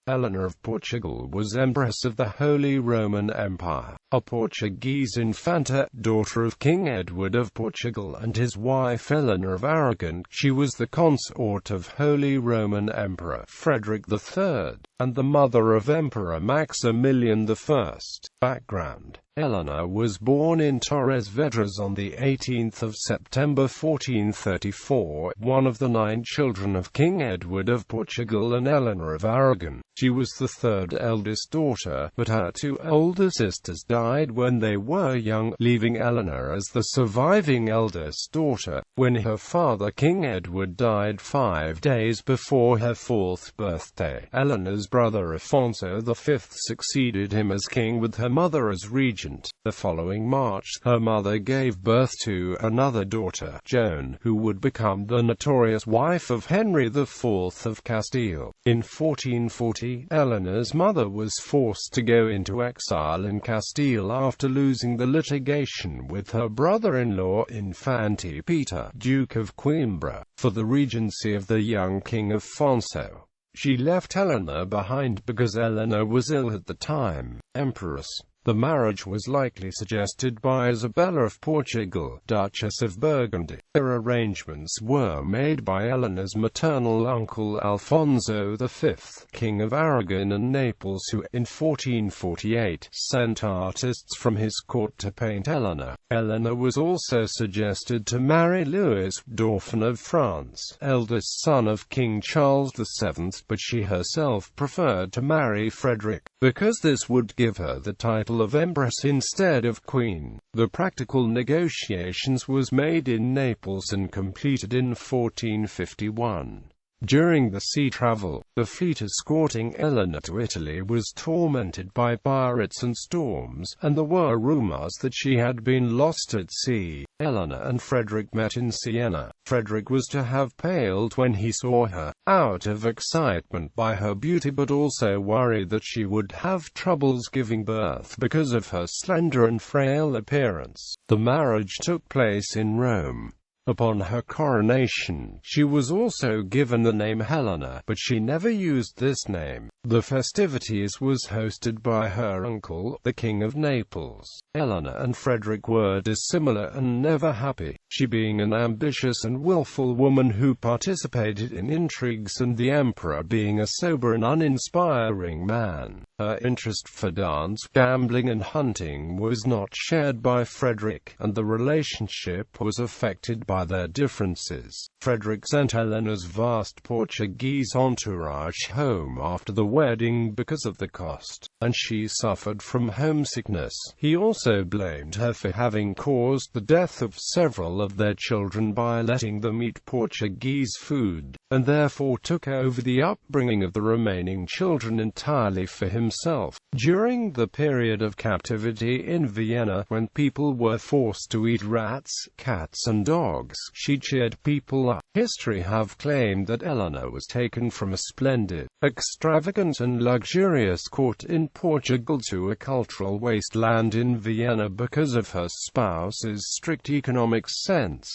Eleanor of Portugal was Empress of the Holy Roman Empire, a Portuguese infanta, daughter of King Edward of Portugal and his wife Eleanor of Aragon. She was the consort of Holy Roman Emperor Frederick III, and the mother of Emperor Maximilian I. Background: Eleanor was born in Torres Vedras on 18 September 1434, one of the 9 children of King Edward of Portugal and Eleanor of Aragon. She was the third eldest daughter, but her 2 older sisters died when they were young, leaving Eleanor as the surviving eldest daughter. When her father King Edward died 5 days before her 4th birthday, Eleanor's brother Alfonso V succeeded him as king with her mother as regent. The following March, her mother gave birth to another daughter, Joan, who would become the notorious wife of Henry IV of Castile. In 1440, Eleanor's mother was forced to go into exile in Castile after losing the litigation with her brother-in-law Infante Peter, Duke of Coimbra, for the regency of the young King Afonso. She left Eleanor behind because Eleanor was ill at the time. Empress. The marriage was likely suggested by Isabella of Portugal, Duchess of Burgundy. Their arrangements were made by Eleanor's maternal uncle Alfonso V, King of Aragon and Naples, who, in 1448, sent artists from his court to paint Eleanor. Eleanor was also suggested to marry Louis, Dauphin of France, eldest son of King Charles VII, but she herself preferred to marry Frederick, because this would give her the title of Empress instead of Queen. The practical negotiations was made in Naples and completed in 1451. During the sea travel, the fleet escorting Eleanor to Italy was tormented by pirates and storms, and there were rumors that she had been lost at sea. Eleanor and Frederick met in Siena. Frederick was to have paled when he saw her, out of excitement by her beauty but also worried that she would have troubles giving birth because of her slender and frail appearance. The marriage took place in Rome. Upon her coronation, she was also given the name Helena, but she never used this name. The festivities was hosted by her uncle, the King of Naples. Eleanor and Frederick were dissimilar and never happy, she being an ambitious and willful woman who participated in intrigues and the emperor being a sober and uninspiring man. Her interest for dance, gambling and hunting was not shared by Frederick, and the relationship was affected by their differences. Frederick sent Eleanor's vast Portuguese entourage home after the wedding because of the cost, and she suffered from homesickness. He also blamed her for having caused the death of several of their children by letting them eat Portuguese food, and therefore took over the upbringing of the remaining children entirely for himself. During the period of captivity in Vienna, when people were forced to eat rats, cats and dogs, she cheered people up. History have claimed that Eleanor was taken from a splendid, extravagant and luxurious court in Portugal to a cultural wasteland in Vienna because of her spouse's strict economic sense.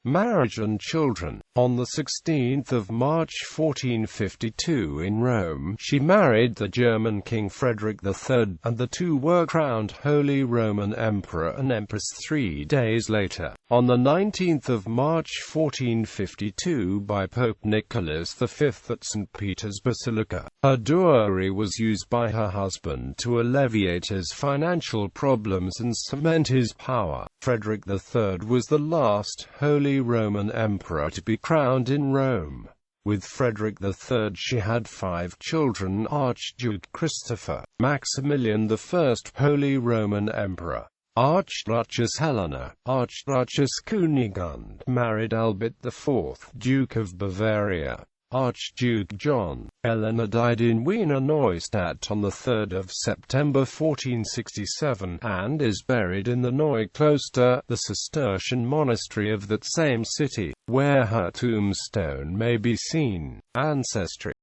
Marriage and children. On the 16th of March 1452 in Rome, she married the German King Frederick III, and the two were crowned Holy Roman Emperor and Empress 3 days later. On the 19th of March 1452 by Pope Nicholas V at St. Peter's Basilica, her dowry was used by her husband to alleviate his financial problems and cement his power. Frederick III was the last Holy Roman Emperor to be crowned in Rome. With Frederick III she had 5 children: Archduke Christopher, Maximilian I, Holy Roman Emperor, Archduchess Helena, Archduchess Kunigunde, married Albert IV, Duke of Bavaria, Archduke John. Eleanor died in Wiener Neustadt on 3 September 1467, and is buried in the Neue Kloster, the Cistercian monastery of that same city, where her tombstone may be seen. Ancestry.